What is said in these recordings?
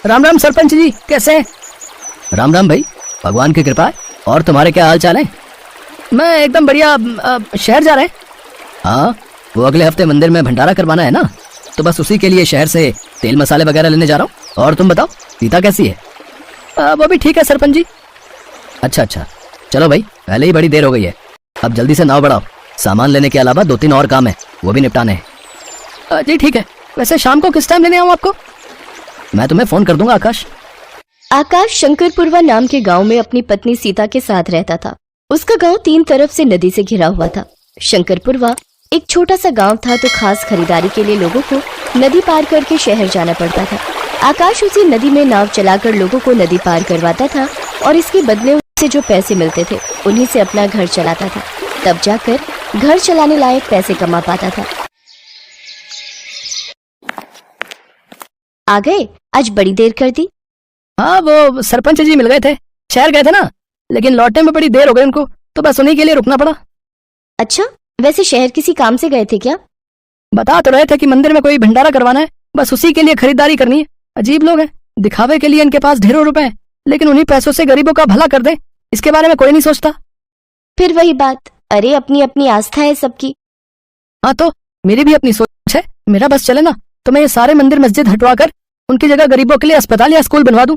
राम राम सरपंच जी, कैसे हैं? राम राम भाई, भगवान की कृपा है। और तुम्हारे क्या हाल चाल है? मैं एकदम बढ़िया। शहर जा रहे हैं? हाँ, वो अगले हफ्ते मंदिर में भंडारा करवाना है ना, तो बस उसी के लिए शहर से तेल मसाले वगैरह लेने जा रहा हूँ। और तुम बताओ, सीता कैसी है? वो भी ठीक है सरपंच जी। अच्छा अच्छा, चलो भाई, पहले ही बड़ी देर हो गई है, अब जल्दी से नाव बढ़ाओ। सामान लेने के अलावा 2-3 और काम है, वो भी निपटाने हैं। जी ठीक है। वैसे शाम को किस टाइम लेने आऊँ आपको? मैं तुम्हें फोन कर दूंगा आकाश। आकाश शंकरपुरवा नाम के गांव में अपनी पत्नी सीता के साथ रहता था। उसका गांव 3 तरफ से नदी से घिरा हुआ था। शंकरपुरवा एक छोटा सा गांव था, तो खास खरीदारी के लिए लोगों को नदी पार करके शहर जाना पड़ता था। आकाश उसी नदी में नाव चलाकर लोगों को नदी पार करवाता था और इसके बदले उससे जो पैसे मिलते थे उन्हीं से अपना घर चलाता था। तब जाकर घर चलाने लायक पैसे कमा पाता था। आ गए? आज बड़ी देर कर दी। हाँ, वो सरपंच जी मिल गए थे, शहर गए थे ना, लेकिन लौटने में बड़ी देर हो गई उनको, तो बस उन्हीं के लिए रुकना पड़ा। अच्छा, वैसे शहर किसी काम से गए थे क्या? बता तो रहे थे कि मंदिर में कोई भंडारा करवाना है, बस उसी के लिए खरीदारी करनी है। अजीब लोग हैं, दिखावे के लिए इनके पास ढेरों रुपए हैं, लेकिन उन्हीं पैसों से गरीबों का भला कर दे, इसके बारे में कोई नहीं सोचता। फिर वही बात, अरे अपनी अपनी आस्था है सबकी। हाँ, तो मेरी भी अपनी सोच है, मेरा बस चले ना तो मैं ये सारे मंदिर मस्जिद हटवा कर उनकी जगह गरीबों के लिए अस्पताल या स्कूल बनवा दूं।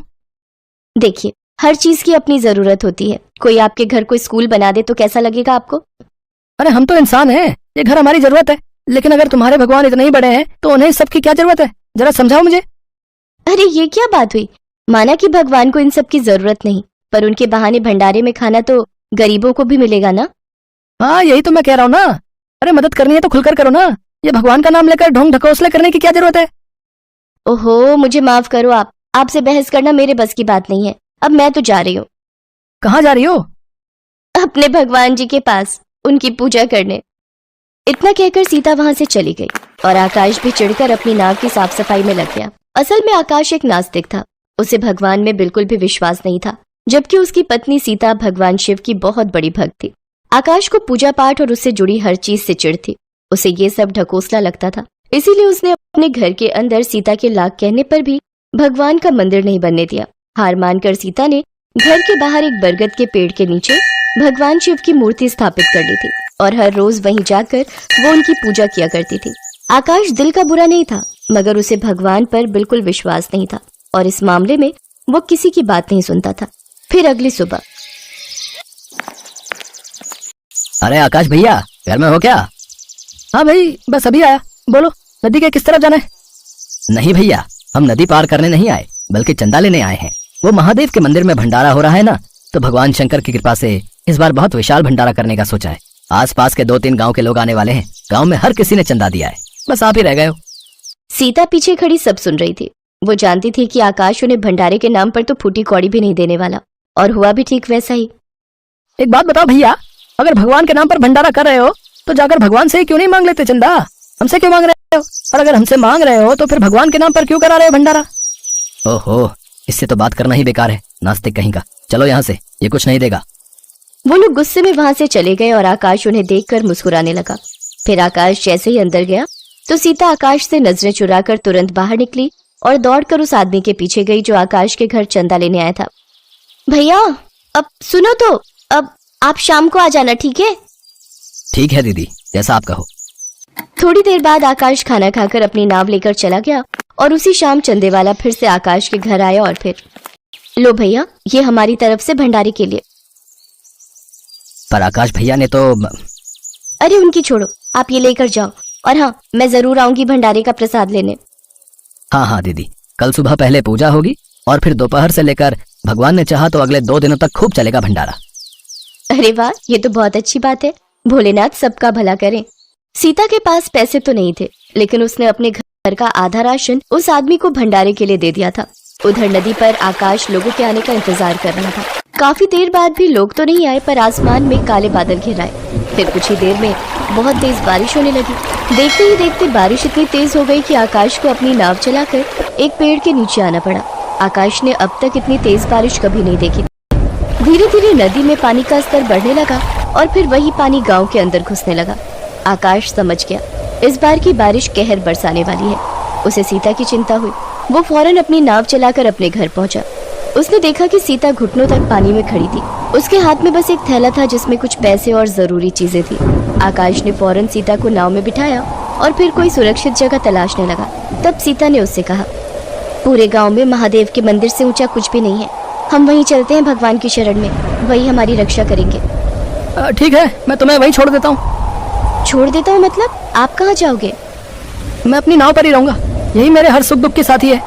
देखिए, हर चीज की अपनी जरूरत होती है। कोई आपके घर कोई स्कूल बना दे तो कैसा लगेगा आपको? अरे हम तो इंसान हैं, ये घर हमारी जरूरत है, लेकिन अगर तुम्हारे भगवान इतने ही बड़े हैं तो उन्हें इस सब की क्या जरूरत है? जरा समझाओ मुझे। अरे ये क्या बात हुई? माना कि भगवान को इन सब की जरूरत नहीं, पर उनके बहाने भंडारे में खाना तो गरीबों को भी मिलेगा ना। हाँ, यही तो मैं कह रहा हूँ ना। अरे मदद करनी है तो खुलकर करो ना, ये भगवान का नाम लेकर ढोंग ढकोसले करने की क्या जरूरत है? ओहो, मुझे माफ करो, आपसे बहस करना मेरे बस की बात नहीं है। अब मैं तो जा रही हूँ। कहाँ जा रही हो? अपने भगवान जी के पास, उनकी पूजा करने। इतना कहकर सीता वहां से चली गई और आकाश भी चिढ़कर अपनी नाव की साफ सफाई में लग गया। असल में आकाश एक नास्तिक था, उसे भगवान में बिल्कुल भी विश्वास नहीं था, जबकि उसकी पत्नी सीता भगवान शिव की बहुत बड़ी भक्त थी। आकाश को पूजा पाठ और उससे जुड़ी हर चीज से चिढ़ थी, उसे ये सब ढकोसला लगता था। इसीलिए उसने अपने घर के अंदर सीता के लाख कहने पर भी भगवान का मंदिर नहीं बनने दिया। हार मानकर सीता ने घर के बाहर एक बरगद के पेड़ के नीचे भगवान शिव की मूर्ति स्थापित कर ली थी और हर रोज वहीं जाकर वो उनकी पूजा किया करती थी। आकाश दिल का बुरा नहीं था, मगर उसे भगवान पर बिल्कुल विश्वास नहीं था और इस मामले में वो किसी की बात नहीं सुनता था। फिर अगली सुबह। अरे आकाश भैया, घर में हो क्या? हाँ भाई, बस अभी आया। बोलो, नदी के किस तरफ जाना है? नहीं भैया, हम नदी पार करने नहीं आए, बल्कि चंदा लेने आए हैं। वो महादेव के मंदिर में भंडारा हो रहा है ना, तो भगवान शंकर की कृपा से इस बार बहुत विशाल भंडारा करने का सोचा है। आसपास के 2-3 गांव के लोग आने वाले हैं, गांव में हर किसी ने चंदा दिया है, बस आप ही रह गए हो। सीता पीछे खड़ी सब सुन रही थी। वो जानती थी कि आकाश उन्हें भंडारे के नाम पर तो फूटी कौड़ी भी नहीं देने वाला, और हुआ भी ठीक वैसा ही। एक बात बताओ भैया, अगर भगवान के नाम पर भंडारा कर रहे हो तो जाकर भगवान से क्यों नहीं मांग लेते चंदा? हमसे क्यों मांग रहे हो? और अगर हमसे मांग रहे हो तो फिर भगवान के नाम पर क्यों करा रहे हो भंडारा? ओहो, इससे तो बात करना ही बेकार है, नास्तिक कहीं का। चलो यहाँ से, ये कुछ नहीं देगा। वो लोग गुस्से में वहां से चले गए और आकाश उन्हें देखकर मुस्कुराने लगा। फिर आकाश जैसे ही अंदर गया तो सीता आकाश से नजरें चुराकर तुरंत बाहर निकली और दौड़कर उस आदमी के पीछे गई जो आकाश के घर चंदा लेने आया था। भैया, अब सुनो तो, अब आप शाम को आ जाना, ठीक है? ठीक है दीदी, जैसा आप कहो। थोड़ी देर बाद आकाश खाना खाकर अपनी नाव लेकर चला गया और उसी शाम चंदे वाला फिर से आकाश के घर आया और फिर, लो भैया, ये हमारी तरफ से भंडारे के लिए। पर आकाश भैया ने तो। अरे उनकी छोड़ो, आप ये लेकर जाओ, और हाँ, मैं जरूर आऊंगी भंडारे का प्रसाद लेने। हाँ हाँ दीदी, कल सुबह पहले पूजा होगी और फिर दोपहर से लेकर भगवान ने चाहा तो अगले 2 दिनों तक खूब चलेगा भंडारा। अरे वाह, ये तो बहुत अच्छी बात है। भोलेनाथ सबका भला करें। सीता के पास पैसे तो नहीं थे, लेकिन उसने अपने घर का आधा राशन उस आदमी को भंडारे के लिए दे दिया था। उधर नदी पर आकाश लोगों के आने का इंतजार कर रहा था। काफी देर बाद भी लोग तो नहीं आए, पर आसमान में काले बादल घिर आए। फिर कुछ ही देर में बहुत तेज बारिश होने लगी। देखते ही देखते बारिश इतनी तेज हो गई कि आकाश को अपनी नाव चलाकर एक पेड़ के नीचे आना पड़ा। आकाश ने अब तक इतनी तेज बारिश कभी नहीं देखी। धीरे धीरे नदी में पानी का स्तर बढ़ने लगा और फिर वही पानी गांव के अंदर घुसने लगा। आकाश समझ गया, इस बार की बारिश कहर बरसाने वाली है। उसे सीता की चिंता हुई। वो फौरन अपनी नाव चलाकर अपने घर पहुंचा। उसने देखा कि सीता घुटनों तक पानी में खड़ी थी। उसके हाथ में बस एक थैला था जिसमें कुछ पैसे और जरूरी चीजें थी। आकाश ने फौरन सीता को नाव में बिठाया और फिर कोई सुरक्षित जगह तलाशने लगा। तब सीता ने उससे कहा, पूरे गांव में महादेव के मंदिर से ऊंचा कुछ भी नहीं है, हम वहीं चलते हैं भगवान की शरण में, वही हमारी रक्षा करेंगे। ठीक है, मैं तुम्हें वहीं छोड़ देता हूँ। छोड़ देता हूँ मतलब? आप कहाँ जाओगे? मैं अपनी नाव पर ही रहूंगा, यही मेरे हर सुख दुख के साथी है।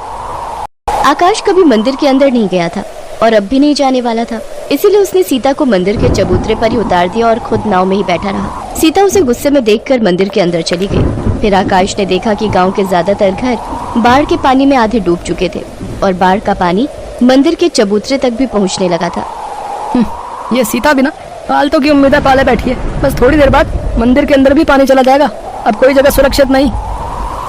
आकाश कभी मंदिर के अंदर नहीं गया था और अब भी नहीं जाने वाला था, इसीलिए उसने सीता को मंदिर के चबूतरे पर ही उतार दिया और खुद नाव में ही बैठा रहा। सीता उसे गुस्से में देखकर मंदिर के अंदर चली गई। फिर आकाश ने देखा कि गांव के ज्यादातर घर बाढ़ के पानी में आधे डूब चुके थे और बाढ़ का पानी मंदिर के चबूतरे तक भी पहुंचने लगा था। ये सीता बिना फालतू की उम्मीदें पाले बैठी है। बस थोड़ी देर बाद मंदिर के अंदर भी पानी चला जाएगा, अब कोई जगह सुरक्षित नहीं।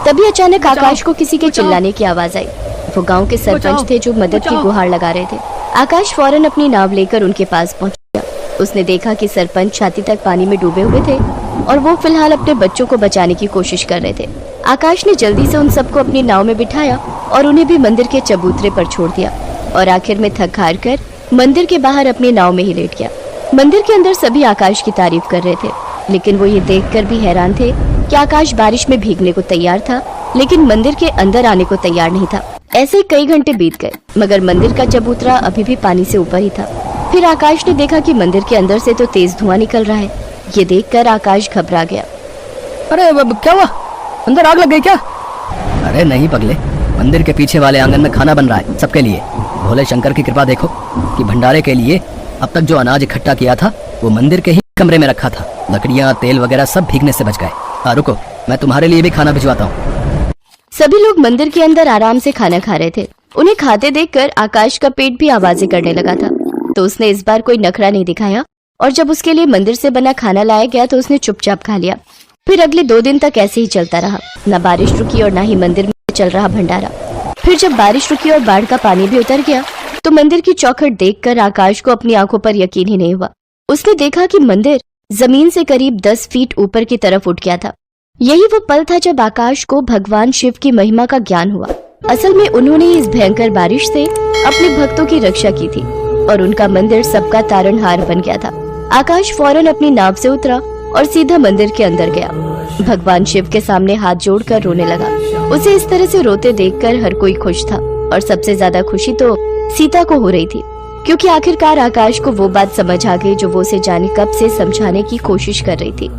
तभी अचानक आकाश को किसी के चिल्लाने की आवाज आई। वो गांव के सरपंच थे जो मदद की गुहार लगा रहे थे। आकाश फौरन अपनी नाव लेकर उनके पास पहुंचा। उसने देखा कि सरपंच छाती तक पानी में डूबे हुए थे और वो फिलहाल अपने बच्चों को बचाने की कोशिश कर रहे थे। आकाश ने जल्दी से उन सबको अपनी नाव में बिठाया और उन्हें भी मंदिर के चबूतरे पर छोड़ दिया और आखिर में थक हार कर मंदिर के बाहर अपनी नाव में ही लेट गया। मंदिर के अंदर सभी आकाश की तारीफ कर रहे थे, लेकिन वो ये देखकर भी हैरान थे कि आकाश बारिश में भीगने को तैयार था, लेकिन मंदिर के अंदर आने को तैयार नहीं था। ऐसे ही कई घंटे बीत गए, मगर मंदिर का चबूतरा अभी भी पानी से ऊपर ही था। फिर आकाश ने देखा कि मंदिर के अंदर से तो तेज धुआं निकल रहा है। ये देखकर आकाश घबरा गया। अरे क्या हुआ, अंदर आग लग गई क्या? अरे नहीं पगले, मंदिर के पीछे वाले आंगन में खाना बन रहा है सबके लिए। भोले शंकर की कृपा देखो कि भंडारे के लिए अब तक जो अनाज इकट्ठा किया था वो मंदिर के ही कमरे में रखा था। लकड़ियाँ, तेल वगैरह सब भीगने से बच गए। रुको, मैं तुम्हारे लिए भी खाना भिजवाता हूँ। सभी लोग मंदिर के अंदर आराम से खाना खा रहे थे। उन्हें खाते देखकर आकाश का पेट भी आवाजें करने लगा था, तो उसने इस बार कोई नखरा नहीं दिखाया और जब उसके लिए मंदिर से बना खाना लाया गया तो उसने चुपचाप खा लिया। फिर अगले 2 दिन तक ऐसे ही चलता रहा, न बारिश रुकी और न ही मंदिर में चल रहा भंडारा। फिर जब बारिश रुकी और बाढ़ का पानी भी उतर गया तो मंदिर की चौखट देखकर आकाश को अपनी आंखों पर यकीन ही नहीं हुआ। उसने देखा कि मंदिर जमीन से करीब 10 फीट ऊपर की तरफ उठ गया था। यही वो पल था जब आकाश को भगवान शिव की महिमा का ज्ञान हुआ। असल में उन्होंने इस भयंकर बारिश से अपने भक्तों की रक्षा की थी और उनका मंदिर सबका तारणहार बन गया था। आकाश फौरन अपनी नाव से उतरा और सीधा मंदिर के अंदर गया। भगवान शिव के सामने हाथ जोड़कर रोने लगा। उसे इस तरह से रोते देखकर हर कोई खुश था और सबसे ज्यादा खुशी तो सीता को हो रही थी, क्योंकि आखिरकार आकाश को वो बात समझ आ गई जो वो उसे जाने कब से समझाने की कोशिश कर रही थी।